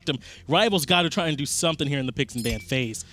him. Rival's got to try and do something here in the picks and ban phase.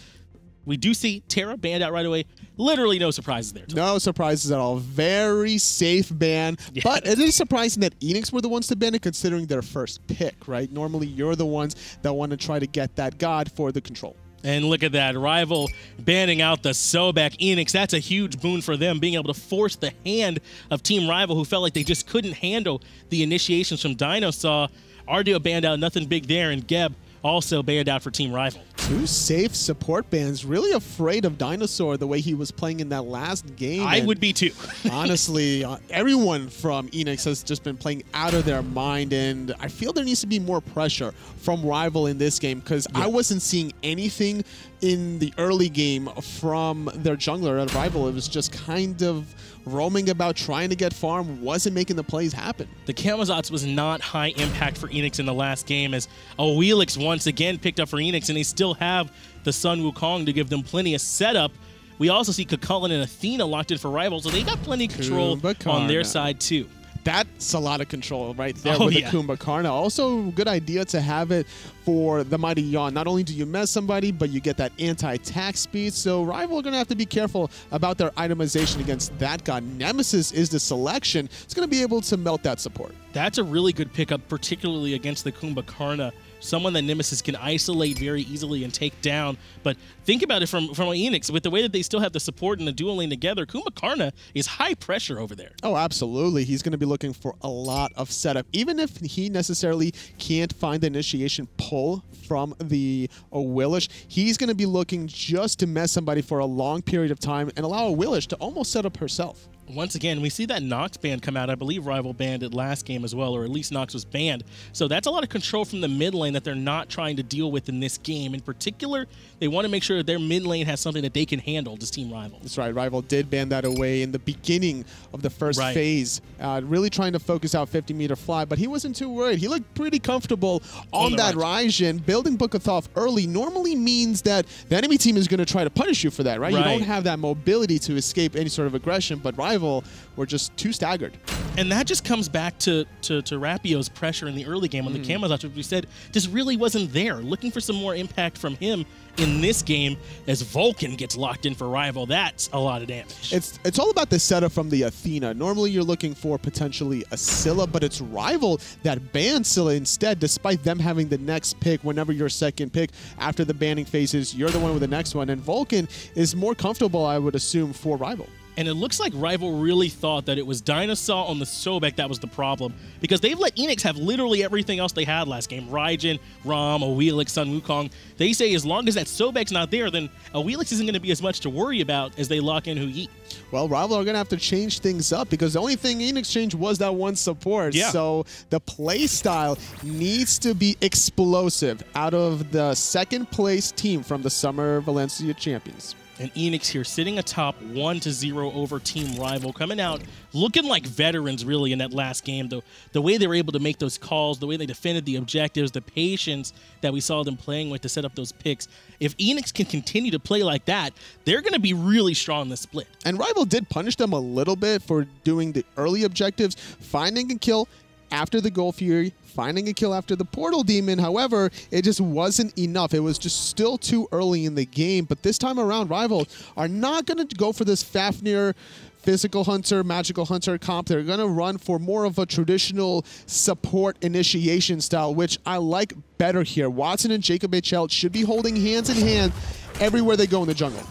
We do see Terra banned out right away. Literally no surprises there. No surprises at all. Very safe ban. Yeah. But it is surprising that EANIX were the ones to ban it considering their first pick, right? Normally you're the ones that want to try to get that god for the control. And look at that. Rival banning out the Sobek EANIX. That's a huge boon for them, being able to force the hand of Team Rival, who felt like they just couldn't handle the initiations from Dinosaur. Ardio banned out, nothing big there, and Geb also banned out for Team Rival. Two safe support bans. Really afraid of Dinosaur the way he was playing in that last game. I would be too. Honestly, everyone from EANIX has just been playing out of their mind, and I feel there needs to be more pressure from Rival in this game because I wasn't seeing anything in the early game from their jungler at Rival. It was just kind of roaming about, trying to get farm, wasn't making the plays happen. The Camazotz was not high impact for EANIX in the last game, as Awilix once again picked up for EANIX, and they still have the Sun Wukong to give them plenty of setup. We also see Kukulkan and Athena locked in for Rival, so they got plenty of control on their side too. That's a lot of control right there with the Kumbhakarna. Also, good idea to have it for the Mighty Yawn. Not only do you mess somebody, but you get that anti-attack speed. So Rival are going to have to be careful about their itemization against that god. Nemesis is the selection. It's going to be able to melt that support. That's a really good pickup, particularly against the Kumbhakarna. Someone that Nemesis can isolate very easily and take down. But think about it from EANIX. With the way that they still have the support and the dual lane together, Kumbhakarna is high pressure over there. Oh, absolutely. He's going to be looking for a lot of setup. Even if he necessarily can't find the initiation pull from the Awilish, he's going to be looking just to mess somebody for a long period of time and allow Awilish to almost set up herself. Once again, we see that Nox ban come out. I believe Rival banned it last game as well, or at least Nox was banned. So that's a lot of control from the mid lane that they're not trying to deal with in this game. In particular, they want to make sure that their mid lane has something that they can handle as Team Rival. That's right. Rival did ban that away in the beginning of the first phase. Really trying to focus out 50-meter fly, but he wasn't too worried. He looked pretty comfortable on that Raijin. Building Book of Thoth early normally means that the enemy team is going to try to punish you for that, right? You don't have that mobility to escape any sort of aggression, but Rival were just too staggered. And that just comes back to Rapio's pressure in the early game when the Camazotz, which we said, just really wasn't there. Looking for some more impact from him in this game as Vulcan gets locked in for Rival. That's a lot of damage. It's all about the setup from the Athena. Normally you're looking for potentially a Scylla, but it's Rival that bans Scylla instead, despite them having the next pick whenever your second pick after the banning phases, you're the one with the next one. And Vulcan is more comfortable, I would assume, for Rival. And it looks like Rival really thought that it was Dinosaur on the Sobek that was the problem, because they've let EANIX have literally everything else they had last game. Raijin, Ram, Awilix, Sun Wukong. They say as long as that Sobek's not there, then Awilix isn't going to be as much to worry about as they lock in Hu Yi. Well, Rival are going to have to change things up because the only thing EANIX changed was that one support. So the play style needs to be explosive out of the second place team from the Summer Valencia Champions. And EANIX here sitting atop 1-0 over Team Rival, coming out looking like veterans really in that last game. The way they were able to make those calls, the way they defended the objectives, the patience that we saw them playing with to set up those picks. If EANIX can continue to play like that, they're going to be really strong in the split. And Rival did punish them a little bit for doing the early objectives, finding a kill after the Gold Fury, finding a kill after the Portal Demon. However, it just wasn't enough. It was just still too early in the game. But this time around, Rival are not going to go for this Fafnir physical hunter, magical hunter comp. They're going to run for more of a traditional support initiation style, which I like better here. Watson and Jacob HL should be holding hands in hand everywhere they go in the jungle.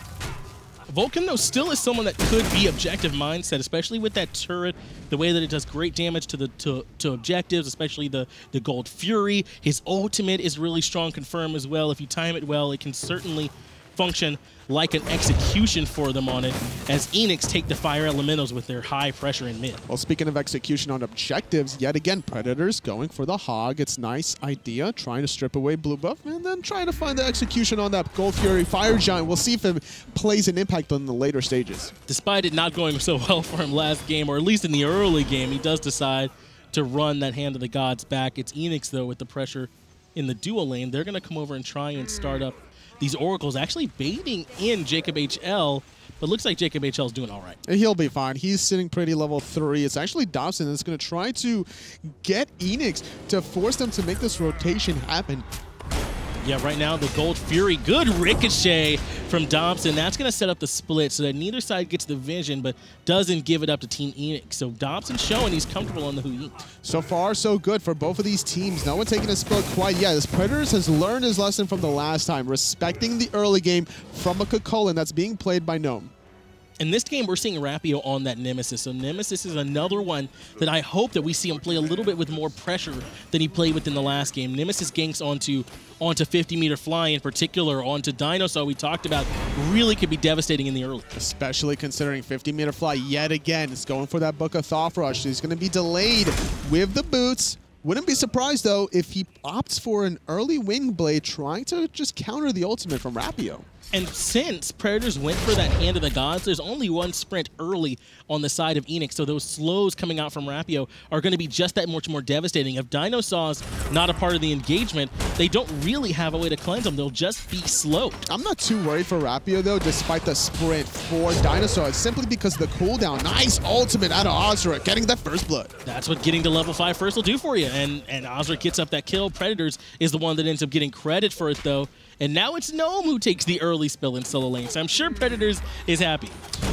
Vulcan, though, still is someone that could be objective mindset, especially with that turret, the way that it does great damage to objectives, especially the Gold Fury. His ultimate is really strong confirm as well. If you time it well, it can certainly function like an execution for them on it, as EANIX take the Fire Elementals with their high pressure in mid. Well, speaking of execution on objectives, yet again, Predators going for the Hog. It's nice idea, trying to strip away blue buff, and then trying to find the execution on that Gold Fury Fire Giant. We'll see if it plays an impact on the later stages. Despite it not going so well for him last game, or at least in the early game, he does decide to run that Hand of the Gods back. It's EANIX, though, with the pressure in the dual lane. They're going to come over and try and start up these Oracles, actually baiting in Jacob HL, but looks like Jacob HL is doing all right. He'll be fine. He's sitting pretty level 3. It's actually Dobson that's going to try to get EANIX to force them to make this rotation happen. Yeah, right now the Gold Fury, good ricochet from Dobson. That's going to set up the split so that neither side gets the vision, but doesn't give it up to Team EANIX. So Dobson showing he's comfortable on the Hui. So far, so good for both of these teams. No one taking a split quite yet. As Predators has learned his lesson from the last time, respecting the early game from a Kukulkan that's being played by Gnome. In this game, we're seeing Rapio on that Nemesis. So Nemesis is another one that I hope that we see him play a little bit with more pressure than he played with in the last game. Nemesis ganks onto 50-meter fly, in particular, onto Dinosaur we talked about, really could be devastating in the early. Especially considering 50-meter fly yet again. It's going for that Book of Thought Rush. He's going to be delayed with the boots. Wouldn't be surprised, though, if he opts for an early Wing Blade, trying to just counter the ultimate from Rapio. And since Predators went for that Hand of the Gods, there's only one sprint early on the side of EANIX, so those slows coming out from Rapio are going to be just that much more devastating. If Dinosaw's not a part of the engagement, they don't really have a way to cleanse them. They'll just be slowed. I'm not too worried for Rapio, though, despite the sprint for Dinosaur, simply because of the cooldown. Nice ultimate out of Ozra, getting that first blood. That's what getting to level 5 first will do for you, and Ozra gets up that kill. Predators is the one that ends up getting credit for it, though. And now it's Gnome who takes the early spill in solo lane. So I'm sure Predators is happy.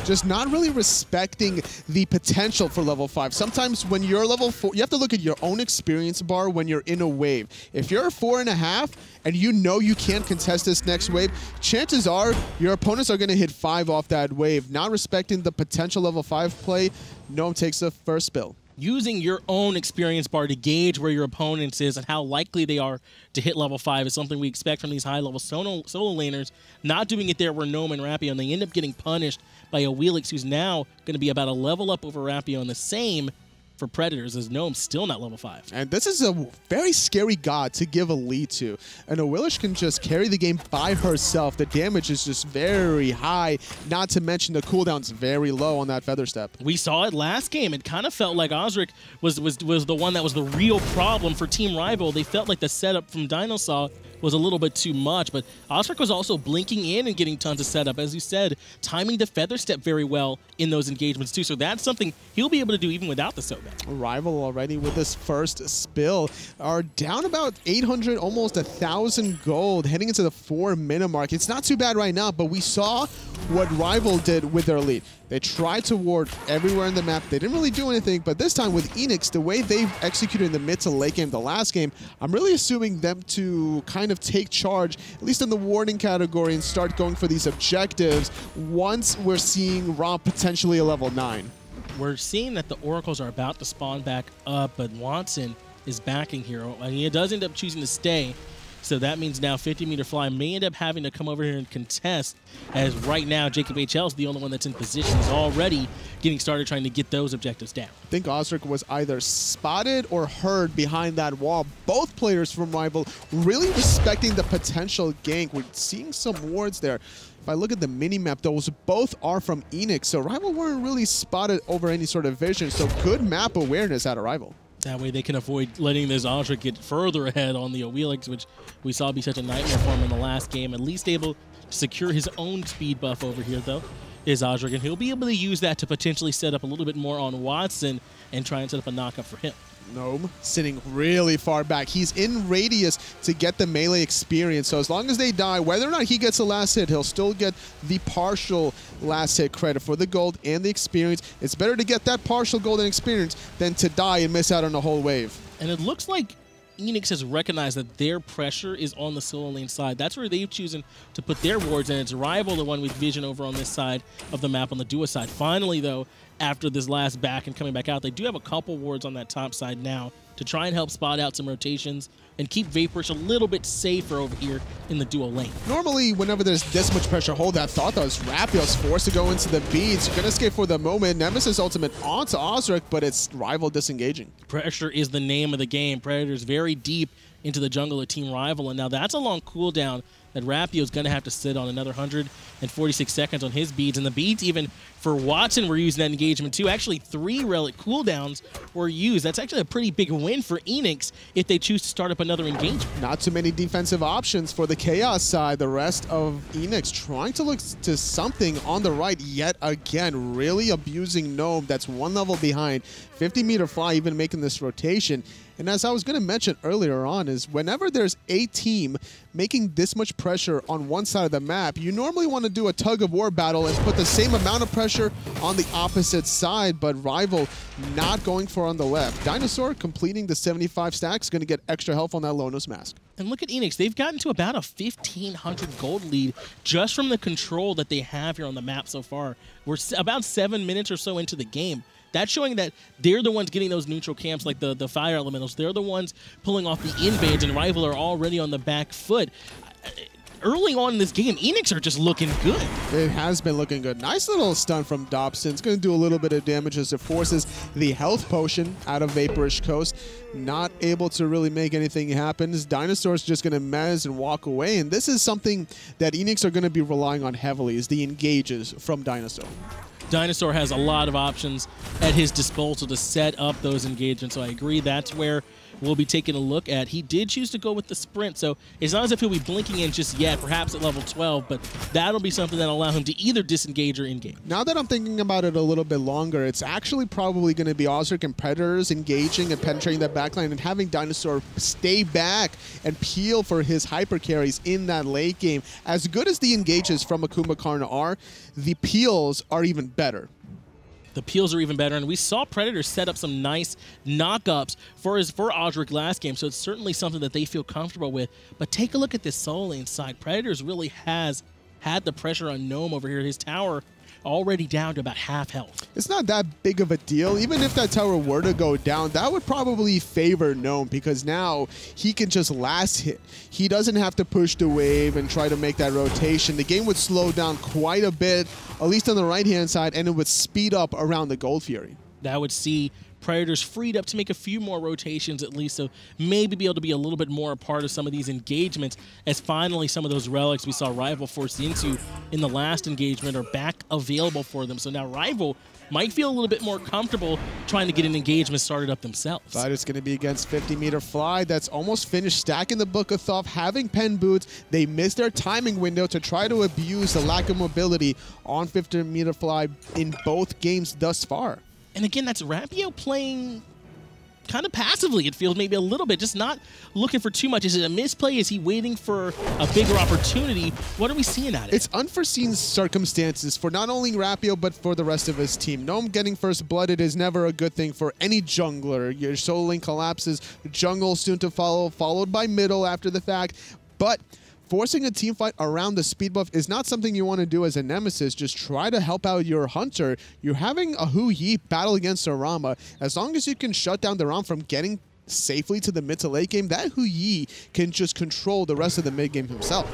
Just not really respecting the potential for level 5. Sometimes when you're level 4, you have to look at your own experience bar when you're in a wave. If you're 4.5 and you know you can't contest this next wave, chances are your opponents are going to hit 5 off that wave. Not respecting the potential level 5 play, Gnome takes the first spill. Using your own experience bar to gauge where your opponents is and how likely they are to hit level 5 is something we expect from these high-level solo laners. Not doing it there were Gnome and Rapio, and they end up getting punished by a Wheelix, who's now going to be about a level up over Rapio, and the same for Predators, as Gnome's still not level 5. And this is a very scary god to give a lead to. And Awilish can just carry the game by herself. The damage is just very high, not to mention the cooldown's very low on that Feather Step. We saw it last game. It kind of felt like Osric was the one that was the real problem for Team Rival. They felt like the setup from Dinosaur was a little bit too much, but Osric was also blinking in and getting tons of setup. As you said, timing the Feather Step very well in those engagements too, so that's something he'll be able to do even without the Sobat. Rival already with this first spill are down about 800, almost 1,000 gold, heading into the 4-minute mark. It's not too bad right now, but we saw what Rival did with their lead. They tried to ward everywhere in the map. They didn't really do anything, but this time with EANIX, the way they've executed in the mid to late game, the last game, I'm really assuming them to kind of take charge, at least in the warding category, and start going for these objectives once we're seeing Rob potentially a level 9. We're seeing that the Oracles are about to spawn back up, but Watson is backing here. And he does end up choosing to stay. So that means now 50-meter fly may end up having to come over here and contest, as right now Jacob HL is the only one that's in position. He's already getting started trying to get those objectives down. I think Osric was either spotted or heard behind that wall. Both players from Rival really respecting the potential gank. We're seeing some wards there. If I look at the mini-map, those both are from EANIX, so Rival weren't really spotted over any sort of vision, so good map awareness out of Rival. That way they can avoid letting this Osric get further ahead on the Awilix, which we saw be such a nightmare for him in the last game. At least able to secure his own speed buff over here, though, is Osric, and he'll be able to use that to potentially set up a little bit more on Watson and try and set up a knockup for him. Gnome sitting really far back. He's in radius to get the melee experience. So as long as they die, whether or not he gets a last hit, he'll still get the partial last hit credit for the gold and the experience. It's better to get that partial gold and experience than to die and miss out on a whole wave. And it looks like EANIX has recognized that their pressure is on the solo lane side. That's where they've chosen to put their wards, and it's Rival, the one with vision over on this side of the map on the duo side. Finally, though, after this last back and coming back out, they do have a couple wards on that top side now to try and help spot out some rotations and keep Vaporish a little bit safer over here in the duo lane. Normally, whenever there's this much pressure, hold that thought, though. Rapio's forced to go into the beads. You're going to escape for the moment. Nemesis ultimate onto Osric, but it's Rival disengaging. Pressure is the name of the game. Predators very deep into the jungle of Team Rival, and now that's a long cooldown that Rapio's going to have to sit on another 146 seconds on his beads. And the beads, even for Watson, were using that engagement too. Actually, 3 relic cooldowns were used. That's actually a pretty big win for EANIX if they choose to start up another engagement. Not too many defensive options for the Chaos side. The rest of EANIX trying to look to something on the right yet again. Really abusing Gnome. That's 1 level behind. 50-meter fly even making this rotation. And as I was going to mention earlier on, is whenever there's a team making this much pressure on one side of the map, you normally want to do a tug-of-war battle and put the same amount of pressure on the opposite side, but Rival not going for on the left. Dinosaur completing the 75 stacks, going to get extra health on that Lonos mask. And look at EANIX. They've gotten to about a 1,500 gold lead just from the control that they have here on the map so far. We're about 7 minutes or so into the game. That's showing that they're the ones getting those neutral camps like the fire elementals. They're the ones pulling off the invades, and Rival are already on the back foot. Early on in this game, EANIX are just looking good. It has been looking good. Nice little stun from Dobson. It's going to do a little bit of damage as it forces the health potion out of Vaporish Coast. Not able to really make anything happen. Dinosaur's just going to mez and walk away, and this is something that EANIX are going to be relying on heavily, is the engages from Dinosaur. Dinosaur has a lot of options at his disposal to set up those engagements, so I agree that's where we'll be taking a look at. He did choose to go with the sprint, so it's not as if he'll be blinking in just yet, perhaps at level 12, but that'll be something that'll allow him to either disengage or engage. Now that I'm thinking about it a little bit longer, it's actually probably going to be Ozric and Predators engaging and penetrating that backline and having Dinosaur stay back and peel for his hyper carries in that late game. As good as the engages from Akuma Karna are, the peels are even better. The peels are even better, and we saw Predator set up some nice knockups for Ozric last game, so it's certainly something that they feel comfortable with. But take a look at this solo lane side. Predators really has had the pressure on Gnome over here. His tower already down to about half health. It's not that big of a deal. Even if that tower were to go down, that would probably favor Gnome, because now he can just last hit. He doesn't have to push the wave and try to make that rotation. The game would slow down quite a bit, at least on the right-hand side, and it would speed up around the Gold Fury. That would see Predators freed up to make a few more rotations at least, so maybe be able to be a little bit more a part of some of these engagements, as finally some of those relics we saw Rival forced into in the last engagement are back available for them. So now Rival might feel a little bit more comfortable trying to get an engagement started up themselves. But it's going to be against 50-meter fly. That's almost finished stacking the Book of Thoth, having pen boots. They missed their timing window to try to abuse the lack of mobility on 50-meter fly in both games thus far. And again, that's Rapio playing kind of passively, it feels, maybe a little bit, just not looking for too much. Is it a misplay? Is he waiting for a bigger opportunity? What are we seeing at it? It's unforeseen circumstances for not only Rapio, but for the rest of his team. Gnome getting first blooded is never a good thing for any jungler. Your solo lane collapses, jungle soon to follow, followed by middle after the fact. But forcing a team fight around the speed buff is not something you want to do as a nemesis. Just try to help out your hunter. You're having a Hu Yi battle against a Rama. As long as you can shut down the Ram from getting safely to the mid to late game, that Hu Yi can just control the rest of the mid game himself.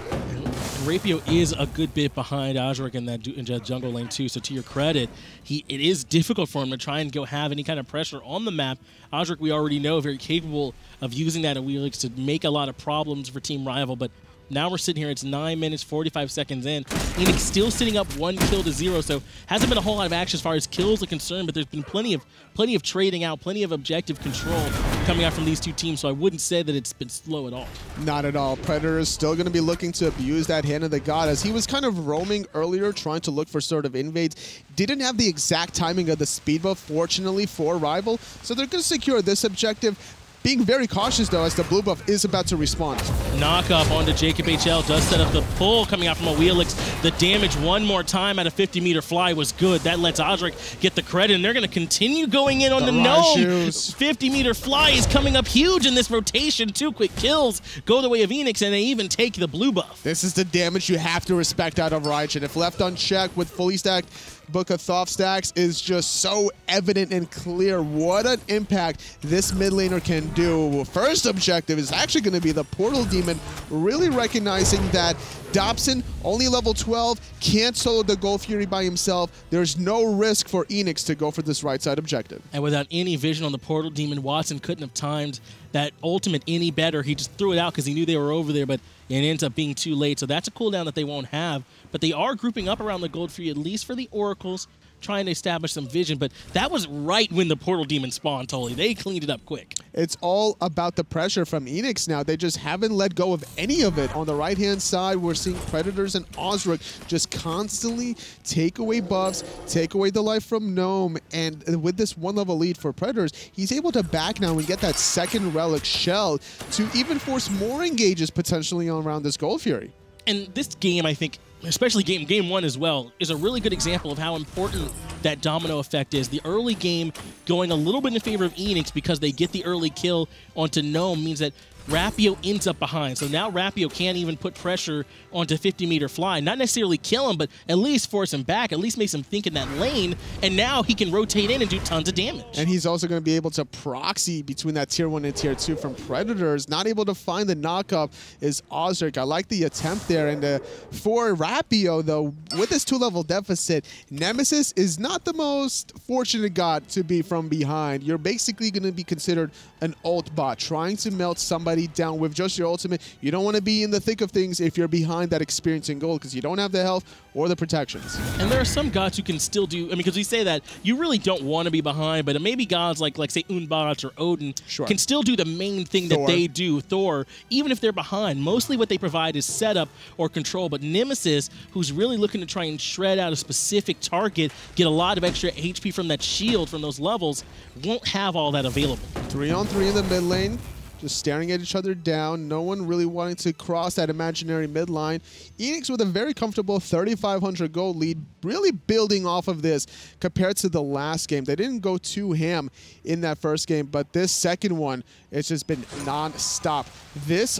Rapio is a good bit behind Ozric in that jungle lane too, so to your credit, it is difficult for him to try and go have any kind of pressure on the map. Ozric, we already know, very capable of using that at EANIX to make a lot of problems for Team Rival, but now we're sitting here, it's 9 minutes, 45 seconds in. EANIX still sitting up 1 kill to 0, so hasn't been a whole lot of action as far as kills are concerned, but there's been plenty of trading out, plenty of objective control coming out from these two teams, so I wouldn't say that it's been slow at all. Not at all. Predator is still going to be looking to abuse that Hand of the God, as he was kind of roaming earlier, trying to look for sort of invades. Didn't have the exact timing of the speed buff, fortunately, for Rival, so they're going to secure this objective. Being very cautious, though, as the blue buff is about to respawn. Knock up onto Jacob HL, does set up the pull coming out from a EANIX. The damage one more time at a 50-meter fly was good. That lets Ozric get the credit, and they're going to continue going in on the Gnome. 50-meter fly is coming up huge in this rotation. 2 quick kills go the way of EANIX, and they even take the blue buff. This is the damage you have to respect out of Raijin. If left unchecked with fully stacked Book of Thoth stacks is just so evident and clear what an impact this mid laner can do. First objective is actually going to be the Portal Demon, really recognizing that Dobson, only level 12, can't solo the Gold Fury by himself. There's no risk for EANIX to go for this right side objective. And without any vision on the Portal Demon, Watson couldn't have timed that ultimate any better. He just threw it out because he knew they were over there, but it ends up being too late. So that's a cooldown that they won't have. But they are grouping up around the Gold Fury, at least for the Oracles. trying to establish some vision, but that was right when the Portal Demon spawned, totally. They cleaned it up quick. It's all about the pressure from EANIX now. They just haven't let go of any of it. On the right-hand side, we're seeing Predators and Osric just constantly take away buffs, take away the life from Gnome, and with this one-level lead for Predators, he's able to back now and get that second Relic Shell to even force more engages potentially around this Gold Fury. And this game, I think, especially game one as well, is a really good example of how important that domino effect is. The early game going a little bit in favor of EANIX because they get the early kill onto Gnome means that Rapio ends up behind. So now Rapio can't even put pressure onto 50-meter fly. Not necessarily kill him, but at least force him back, at least makes him think in that lane, and now he can rotate in and do tons of damage. And he's also going to be able to proxy between that Tier 1 and Tier 2 from Predators. Not able to find the knockup is Osric. I like the attempt there. And for Rapio, though, with this 2-level deficit, Nemesis is not the most fortunate god to be from behind. You're basically going to be considered an ult bot, trying to melt somebody down with just your ultimate. You don't want to be in the thick of things if you're behind that experience in gold because you don't have the health or the protections. And there are some gods who can still do, I mean, because we say that you really don't want to be behind, but maybe gods like say Unbot or Odin can still do the main thing that they do, Thor, even if they're behind. Mostly what they provide is setup or control, but Nemesis, who's really looking to try and shred out a specific target, get a lot of extra HP from that shield from those levels, won't have all that available. 3-on-3 in the mid lane. Just staring at each other down. No one really wanting to cross that imaginary mid line. EANIX with a very comfortable 3,500 gold lead, really building off of this compared to the last game. They didn't go too ham in that first game, but this second one, it's just been non-stop. This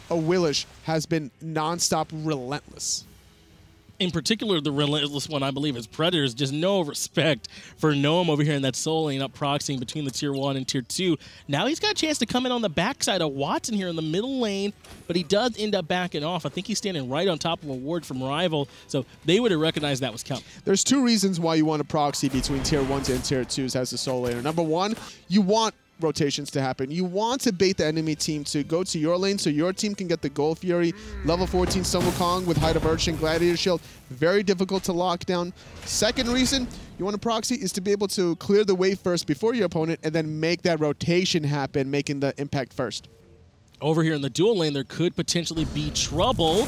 Willish has been non-stop relentless. In particular, the relentless one, I believe, is Predators. Just no respect for Gnome over here in that soul lane up proxying between the Tier 1 and Tier 2. Now he's got a chance to come in on the backside of Watson here in the middle lane, but he does end up backing off. I think he's standing right on top of a ward from Rival, so they would have recognized that was coming. There's two reasons why you want to proxy between Tier 1s and Tier 2s as a soul laner. Number one, you want rotations to happen. You want to bait the enemy team to go to your lane so your team can get the Gold Fury. Level 14 Sun Wukong with Height of Urchin, Gladiator Shield, very difficult to lock down. Second reason you want to proxy is to be able to clear the way first before your opponent and then make that rotation happen, making the impact first. Over here in the dual lane, there could potentially be trouble.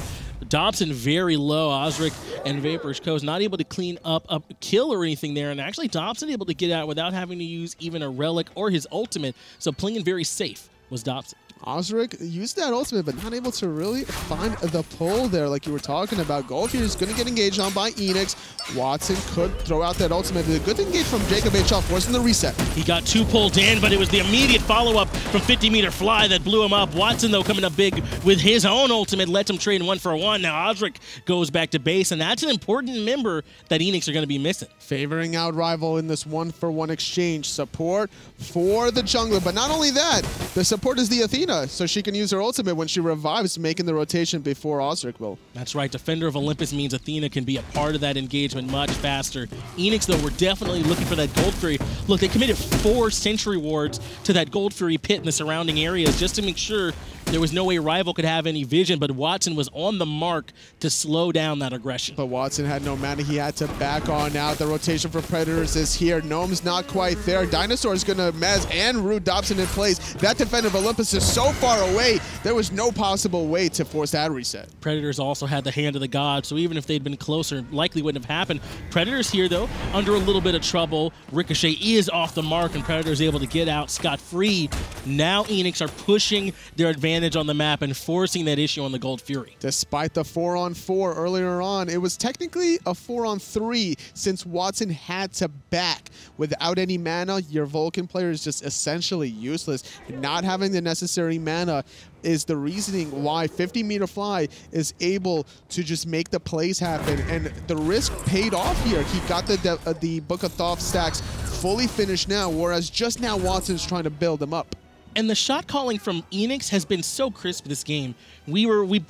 Dobson very low. Osric and Vaporish Coast not able to clean up a kill or anything there. And actually, Dobson able to get out without having to use even a relic or his ultimate. So playing very safe was Dobson. Osric used that ultimate, but not able to really find the pull there like you were talking about. Gold Fury is going to get engaged on by EANIX. Watson could throw out that ultimate. A good engage from Jacob HL, forcing the reset. He got 2 pulled in, but it was the immediate follow-up from 50-meter fly that blew him up. Watson, though, coming up big with his own ultimate, lets him trade 1-for-1. Now Osric goes back to base, and that's an important member that EANIX are going to be missing. Favoring out Rival in this 1-for-1 exchange. Support for the jungler, but not only that, the support is the Athena, so she can use her ultimate when she revives, making the rotation before Osric will. That's right. Defender of Olympus means Athena can be a part of that engagement much faster. EANIX, though, were definitely looking for that Gold Fury. Look, they committed 4 Sentry Wards to that Gold Fury pit in the surrounding areas just to make sure there was no way Rival could have any vision, but Watson was on the mark to slow down that aggression. But Watson had no mana. He had to back on out. The rotation for Predators is here. Gnome's not quite there. Dinosaur's going to mez and root Dobson in place. That Defender of Olympus is so far away, there was no possible way to force that reset. Predators also had the hand of the god, so even if they'd been closer, likely wouldn't have happened. Predators here, though, under a little bit of trouble. Ricochet is off the mark, and Predators able to get out scot-free. Now EANIX are pushing their advantage on the map and forcing that issue on the Gold Fury. Despite the 4-on-4 earlier on, it was technically a 4-on-3 since Watson had to back. Without any mana, your Vulcan player is just essentially useless. Not having the necessary mana is the reasoning why 50-meter fly is able to just make the plays happen, and the risk paid off here. He got the Book of Thoth stacks fully finished now, whereas just now Watson's trying to build them up. And the shot calling from EANIX has been so crisp this game. We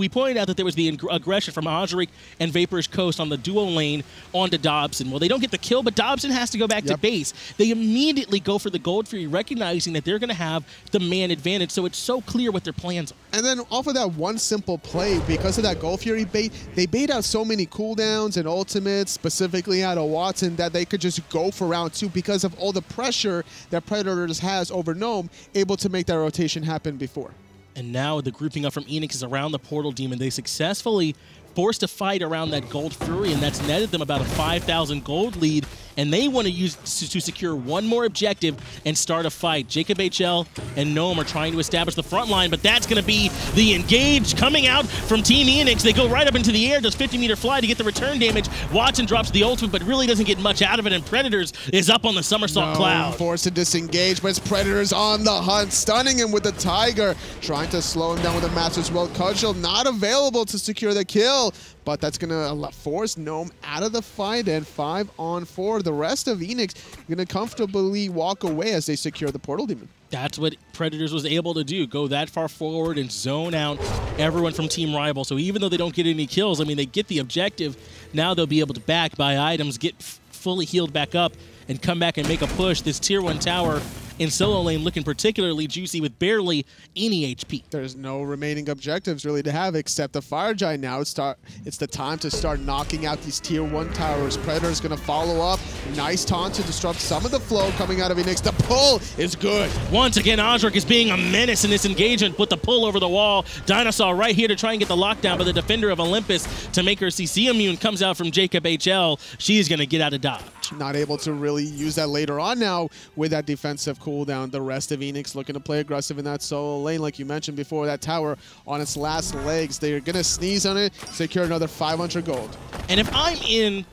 pointed out that there was the aggression from Ozric and Vaporish Coast on the duo lane onto Dobson. Well, they don't get the kill, but Dobson has to go back to base. They immediately go for the Gold Fury, recognizing that they're going to have the man advantage, so it's so clear what their plans are. And then off of that one simple play, because of that Gold Fury bait, they bait out so many cooldowns and ultimates, specifically out of Watson, that they could just go for round 2 because of all the pressure that Predators has over Gnome, able to make that rotation happen before. And now the grouping up from EANIX is around the Portal Demon. They successfully forced a fight around that Gold Fury, and that's netted them about a 5,000 gold lead, and they want to use to secure one more objective and start a fight. Jacob HL and Gnome are trying to establish the front line, but that's going to be the engage coming out from Team EANIX. They go right up into the air, does 50-meter fly to get the return damage. Watson drops the ultimate, but really doesn't get much out of it, and Predators is up on the somersault cloud. Forced to disengage, but it's Predators on the hunt, stunning him with the Tiger, trying to slow him down with a Master's World Cudgel, not available to secure the kill. But that's going to force Gnome out of the fight, and 5-on-4. The rest of EANIX going to comfortably walk away as they secure the Portal Demon. That's what Predators was able to do, go that far forward and zone out everyone from Team Rival. So even though they don't get any kills, I mean, they get the objective. Now they'll be able to back buy items, get fully healed back up, and come back and make a push. This Tier 1 tower in solo lane looking particularly juicy with barely any HP. There's no remaining objectives really to have except the Fire Giant now. It's the time to start knocking out these Tier 1 towers. Predator's going to follow up. Nice taunt to disrupt some of the flow coming out of EANIX. The pull is good. Once again, Ozric is being a menace in this engagement. Put the pull over the wall. Dinosaur right here to try and get the lockdown, but the defender of Olympus to make her CC immune comes out from Jacob HL. She's going to get out of dodge. Not able to really use that later on now with that defensive cooldown. The rest of EANIX looking to play aggressive in that solo lane. Like you mentioned before, that tower on its last legs. They're going to sneeze on it, secure another 500 gold. And if I'm in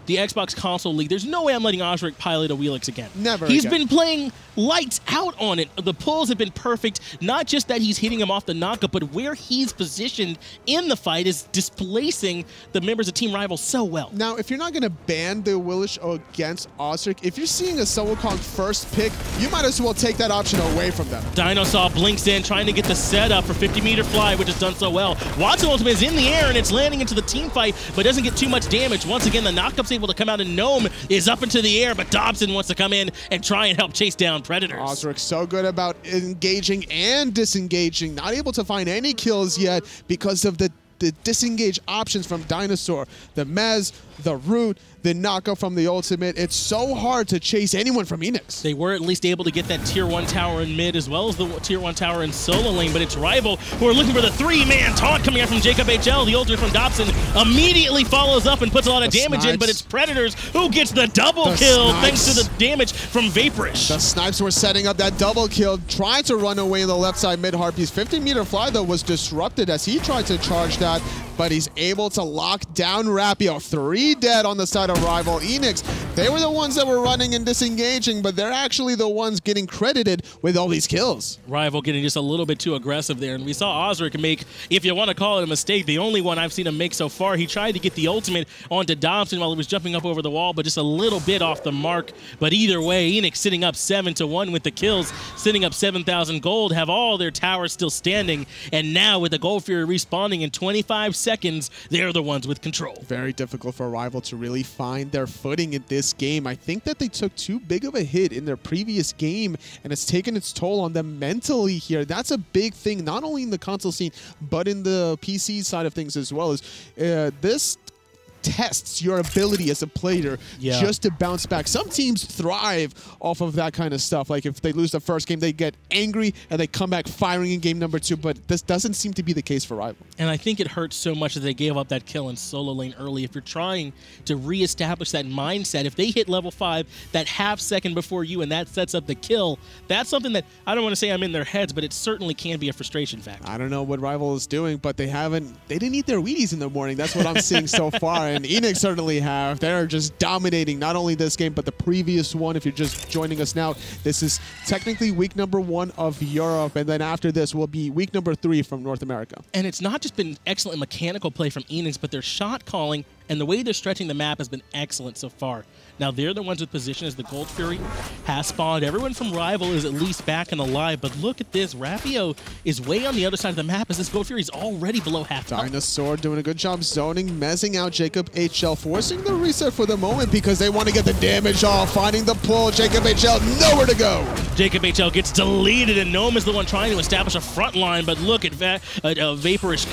the Xbox Console League, there's no way I'm letting Ozric pilot a Wheelix again. Never He's again. been playing lights out on it. The pulls have been perfect. Not just that he's hitting him off the knockup, but where he's positioned in the fight is displacing the members of Team Rival so well. Now, if you're not going to ban the Willish against Ozric, if you're seeing a Solo Kong first pick, you might as well take that option away from them. Dinosaur blinks in, trying to get the setup for 50-meter fly, which is done so well. Watson ultimate is in the air, and it's landing into the team fight, but doesn't get too much damage. Once again, the knockup's able to come out, and Gnome is up into the air, but Dobson wants to come in and try and help chase down Predators. Ozric so good about engaging and disengaging, not able to find any kills yet because of the disengage options from Dinosaur, the Mez, the Root, the knockup from the ultimate. It's so hard to chase anyone from EANIX. They were at least able to get that Tier 1 tower in mid as well as the Tier 1 tower in solo lane, but it's Rival who are looking for the 3-man taunt coming out from Jacob HL. The ultimate from Dobson immediately follows up and puts a lot of damage in, but it's Predators who gets the double kill thanks to the damage from Vaporish. The Snipes were setting up that double kill, trying to run away in the left side mid Harpies. 50-meter fly, though, was disrupted as he tried to charge that, but he's able to lock down Rapio. 3 dead on the side of Rival. EANIX, they were the ones that were running and disengaging, but they're actually the ones getting credited with all these kills. Rival getting just a little bit too aggressive there, and we saw Ozric make, if you want to call it a mistake, the only one I've seen him make so far. He tried to get the ultimate onto Dobson while he was jumping up over the wall, but just a little bit off the mark. But either way, EANIX sitting up 7-1 with the kills, sitting up 7,000 gold, have all their towers still standing, and now with the Gold Fury respawning in 25 seconds, they're the ones with control. Very difficult for Rival to really find their footing in this game. I think that they took too big of a hit in their previous game, and it's taken its toll on them mentally here. That's a big thing, not only in the console scene, but in the PC side of things as well. Is this tests your ability as a player just to bounce back. Some teams thrive off of that kind of stuff. Like if they lose the first game, they get angry and they come back firing in game number 2, but this doesn't seem to be the case for Rival. And I think it hurts so much that they gave up that kill in solo lane early. If you're trying to reestablish that mindset, if they hit level 5 that half second before you and that sets up the kill, that's something that I don't want to say I'm in their heads, but it certainly can be a frustration factor. I don't know what Rival is doing, but they didn't eat their Wheaties in the morning. That's what I'm seeing so far. And EANIX certainly have. They're just dominating not only this game, but the previous one. If you're just joining us now, this is technically week number 1 of Europe, and then after this will be week number 3 from North America. And it's not just been excellent mechanical play from EANIX, but their shot calling and the way they're stretching the map has been excellent so far. Now, they're the ones with position as the Gold Fury has spawned. Everyone from Rival is at least back and alive, but look at this. Rapio is way on the other side of the map as this Gold Fury is already below half health. Dinosaur doing a good job zoning, mezzing out Jacob HL, forcing the reset for the moment because they want to get the damage off, finding the pull. Jacob HL, nowhere to go. Jacob HL gets deleted, and Gnome is the one trying to establish a front line, but look at Vaporish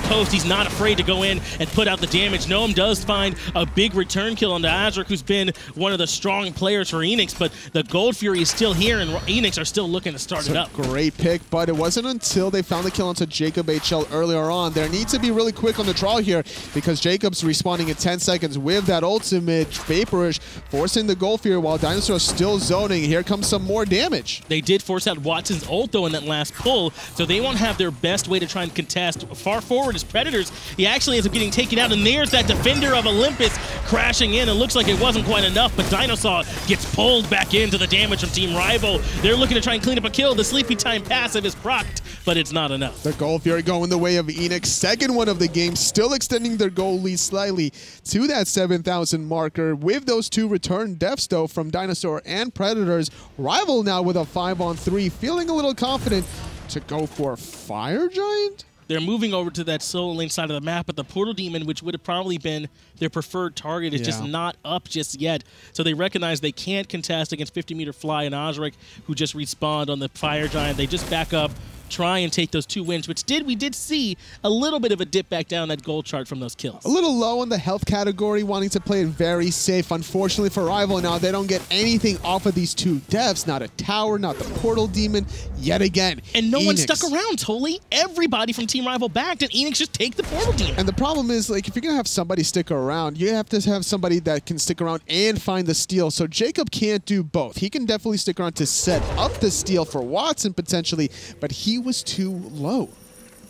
Coast. He's not afraid to go in and put out the damage. Gnome does find a big return kill on the Azric, who's been one of the strong players for EANIX, but the Gold Fury is still here, and EANIX are still looking to start it up. Great pick, but it wasn't until they found the kill onto Jacob HL earlier on. There needs to be really quick on the draw here because Jacob's respawning in 10 seconds with that ultimate. Vaporish forcing the Gold Fury while Dinosaur is still zoning. Here comes some more damage. They did force out Watson's ult, though, in that last pull, so they won't have their best way to try and contest. Far forward is Predators. He actually ends up getting taken out, and there's that Defender of Olympus crashing in. It looks like it wasn't quite enough, but Dinosaur gets pulled back into the damage from Team Rival. They're looking to try and clean up a kill. The Sleepy Time passive is procced, but it's not enough. The Gold Fury going the way of EANIX, second one of the game, still extending their goal lead slightly to that 7,000 marker. With those two return deaths, though, from Dinosaur and Predators, Rival now with a 5-on-3, feeling a little confident to go for Fire Giant? They're moving over to that solo lane side of the map, but the Portal Demon, which would have probably been their preferred target, is just not up just yet. So they recognize they can't contest against 50-meter Fly and Osric, who just respawned on the Fire Giant. They just back up, try and take those 2 wins, which we did see a little bit of a dip back down that gold chart from those kills. A little low in the health category, wanting to play it very safe. Unfortunately for Rival now, they don't get anything off of these 2 deaths. Not a tower, not the Portal Demon, yet again. And no one stuck around, Totally. Everybody from Team Rival backed, and EANIX just take the Portal Demon. And the problem is, like, if you're going to have somebody stick around, you have to have somebody that can stick around and find the steal. So Jacob can't do both. He can definitely stick around to set up the steal for Watson, potentially, but he was too low.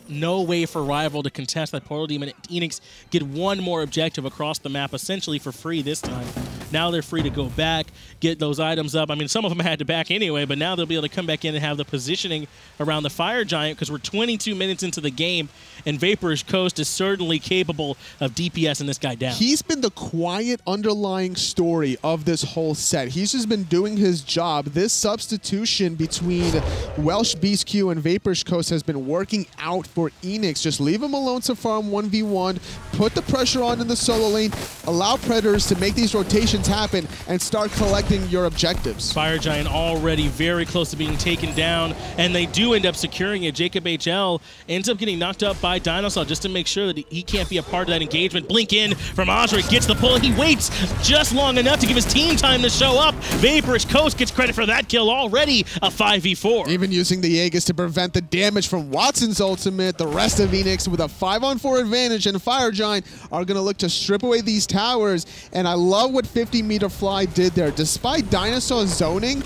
No way for Rival to contest that Portal Demon. EANIX get one more objective across the map, essentially for free this time. Now they're free to go back, get those items up. I mean, some of them had to back anyway, but now they'll be able to come back in and have the positioning around the Fire Giant because we're 22 minutes into the game, and Vaporish Coast is certainly capable of DPSing this guy down. He's been the quiet underlying story of this whole set. He's just been doing his job. This substitution between Welsh Beast Q and Vaporish Coast has been working out for EANIX. Just leave him alone to farm 1v1, put the pressure on in the solo lane, allow Predators to make these rotations happen, and start collecting your objectives. Fire Giant already very close to being taken down, and they do end up securing it. Jacob HL ends up getting knocked up by Dinosaur just to make sure that he can't be a part of that engagement. Blink in from Osric, gets the pull. He waits just long enough to give his team time to show up. Vaporish Coast gets credit for that kill already, a 5v4. Even using the Aegis to prevent the damage from Watson's ultimate. The rest of EANIX with a 5-on-4 advantage, and Fire Giant are going to look to strip away these towers. And I love what 50-meter Fly did there. Despite Dinosaur zoning,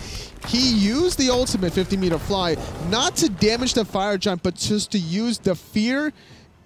he used the ultimate 50-meter Fly not to damage the Fire Giant, but just to use the fear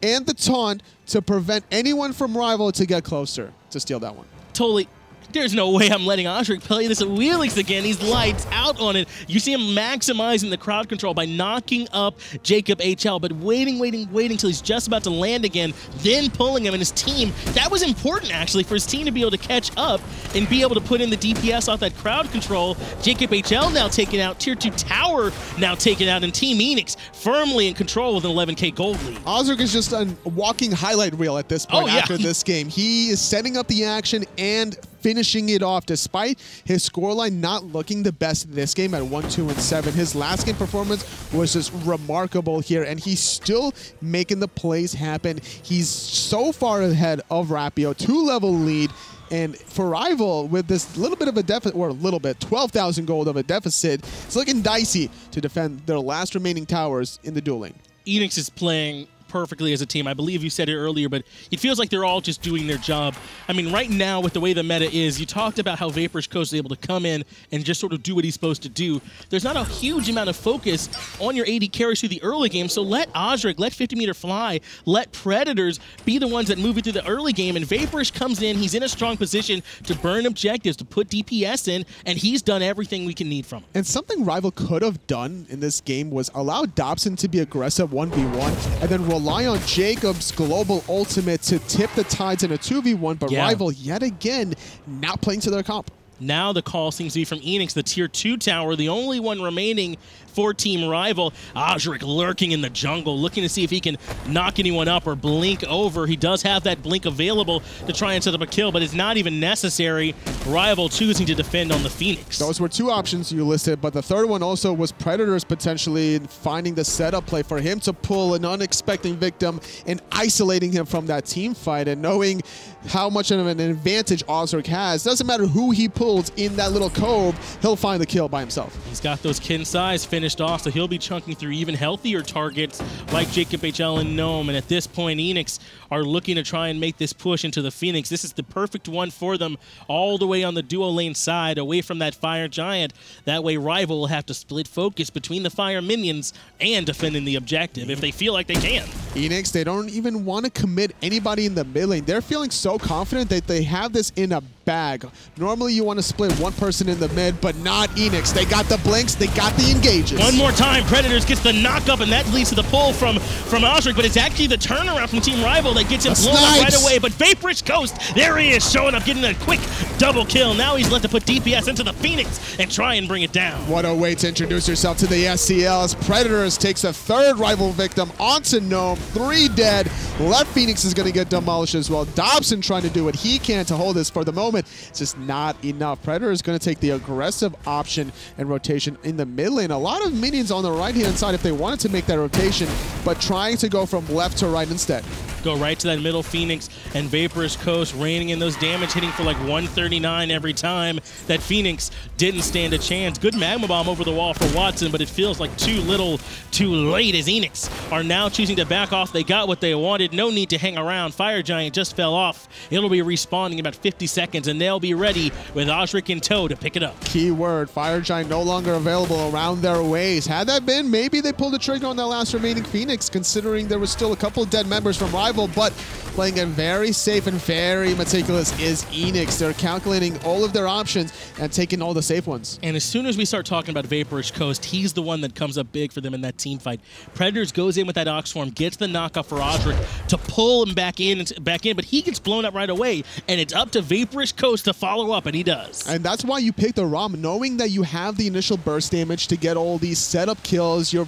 and the taunt to prevent anyone from Rival to get closer to steal that one. Totally. There's no way I'm letting Osric play this at EANIX again. He's lights out on it. You see him maximizing the crowd control by knocking up Jacob HL, but waiting till he's just about to land again, then pulling him and his team. That was important, actually, for his team to be able to catch up and be able to put in the DPS off that crowd control. Jacob HL now taken out, Tier 2 Tower now taken out, and Team EANIX firmly in control with an 11K gold lead. Osric is just a walking highlight reel at this point after this game. He is setting up the action and finishing it off, despite his scoreline not looking the best this game at 1-2-7. His last game performance was just remarkable here, and he's still making the plays happen. He's so far ahead of Rapio, 2-level lead. And for Rival, with this little bit of a deficit, or a little bit, 12,000 gold of a deficit, it's looking dicey to defend their last remaining towers in the dueling. EANIX is playing perfectly as a team. I believe you said it earlier, but it feels like they're all just doing their job. I mean, right now, with the way the meta is, you talked about how Vaporish Coast is able to come in and just sort of do what he's supposed to do. There's not a huge amount of focus on your AD carries through the early game, so let Osric, let 50-meter Fly, let Predators be the ones that move it through the early game, and Vaporish comes in, he's in a strong position to burn objectives, to put DPS in, and he's done everything we can need from him. And something Rival could have done in this game was allow Dobson to be aggressive 1v1 and then rely rely on Jacob's global ultimate to tip the tides in a 2v1, but Rival, yet again, not playing to their comp. Now the call seems to be from EANIX, the tier 2 tower, the only one remaining for Team Rival. Osric lurking in the jungle, looking to see if he can knock anyone up or blink over. He does have that blink available to try and set up a kill, but it's not even necessary. Rival choosing to defend on the Phoenix. Those were two options you listed, but the third one also was Predators potentially finding the setup play for him to pull an unexpected victim and isolating him from that team fight, and knowing how much of an advantage Osric has. Doesn't matter who he pulls in that little cove, he'll find the kill by himself. He's got those kin size finished off, so he'll be chunking through even healthier targets like Jacob HL and Gnome. And at this point, EANIX are looking to try and make this push into the Phoenix. This is the perfect one for them, all the way on the duo lane side, away from that Fire Giant. That way, Rival will have to split focus between the Fire minions and defending the objective if they feel like they can. EANIX, they don't even want to commit anybody in the mid lane. They're feeling so confident that they have this in a bag. Normally, you want to split one person in the mid, but not EANIX. They got the blinks, they got the engages. One more time, Predators gets the knock up, and that leads to the pull from Osric, but it's actually the turnaround from Team Rival that gets him blown up right away. But Vaporish Coast, there he is, showing up, getting a quick double kill. Now he's left to put DPS into the Phoenix and try and bring it down. What a way to introduce yourself to the SCL as Predators takes a third Rival victim onto Gnome, 3 dead. Left Phoenix is going to get demolished as well. Dobson trying to do what he can to hold this for the moment. It's just not enough. Predator is going to take the aggressive option and rotation in the mid lane. A lot of minions on the right-hand side if they wanted to make that rotation, but trying to go from left to right instead. Go right to that middle Phoenix, and Vaporish Coast raining in those damage, hitting for like 139 every time. That Phoenix didn't stand a chance. Good Magma Bomb over the wall for Watson, but it feels like too little, too late, as EANIX are now choosing to back off. They got what they wanted. No need to hang around. Fire Giant just fell off. It'll be respawning in about 50 seconds, and they'll be ready with Osric in tow to pick it up. Key word, Fire Giant no longer available around their ways. Had that been, maybe they pulled the trigger on that last remaining Phoenix, considering there was still a couple of dead members from Rival, but playing it very safe and very meticulous is EANIX. They're calculating all of their options and taking all the safe ones. And as soon as we start talking about Vaporish Coast, he's the one that comes up big for them in that team fight. Predators goes in with that Oxform, gets the knockoff for Osric to pull him back in, but he gets blown up right away, and it's up to Vaporish Coast to follow up, and he does. And that's why you pick the ROM, knowing that you have the initial burst damage to get all these setup kills. You're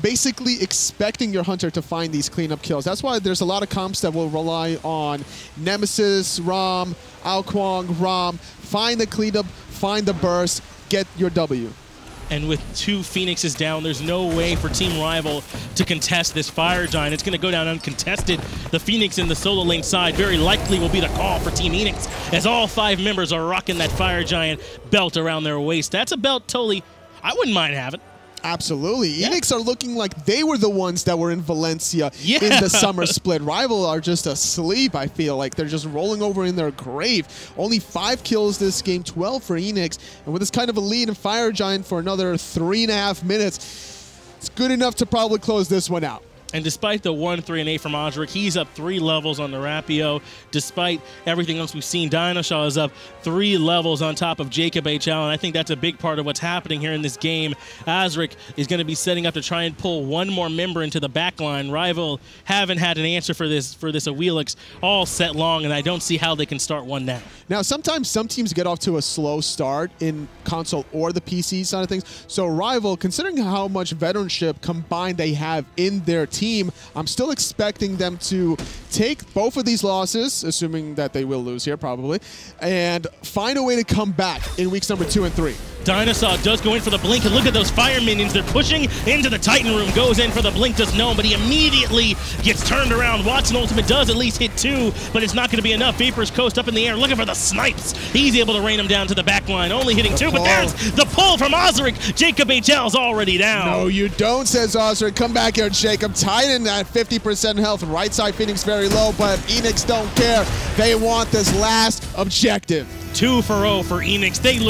basically expecting your Hunter to find these cleanup kills. That's why there's a lot of comps that will rely on Nemesis, ROM, Ao Kuang, ROM. Find the cleanup, find the burst, get your W. And with 2 Phoenixes down, there's no way for Team Rival to contest this Fire Giant. It's going to go down uncontested. The Phoenix in the solo lane side very likely will be the call for Team EANIX, as all 5 members are rocking that Fire Giant belt around their waist. That's a belt totally I wouldn't mind having. Absolutely. EANIX are looking like they were the ones that were in Valencia in the summer split. Rival are just asleep, I feel like. They're just rolling over in their grave. Only 5 kills this game, 12 for EANIX. And with this kind of a lead in Fire Giant for another 3.5 minutes, it's good enough to probably close this one out. And despite the 1-3-8 from Osric, he's up 3 levels on the Rapio. Despite everything else we've seen, Dinosaur is up 3 levels on top of Jacob HL, and I think that's a big part of what's happening here in this game. Osric is going to be setting up to try and pull one more member into the backline. Rival haven't had an answer for this Awelix all set long, and I don't see how they can start one now. Now, sometimes some teams get off to a slow start in console or the PC side of things. So Rival, considering how much veteranship combined they have in their team, I'm still expecting them to take both of these losses, assuming that they will lose here probably, and find a way to come back in weeks number 2 and 3. Dinosaur does go in for the blink, and look at those fire minions. They're pushing into the Titan room. Goes in for the blink, does Gnome, but he immediately gets turned around. Watson ultimate does at least hit 2, but it's not going to be enough. Vaporish Coast up in the air, looking for the snipes. He's able to rain him down to the back line, only hitting 2, but there's the pull from Osric. Jacob HL's already down. No, you don't, says Osric. Come back here, Jacob. Titan at 50% health. Right side Phoenix very low, but EANIX don't care. They want this last objective. 2 for 0 for EANIX. They look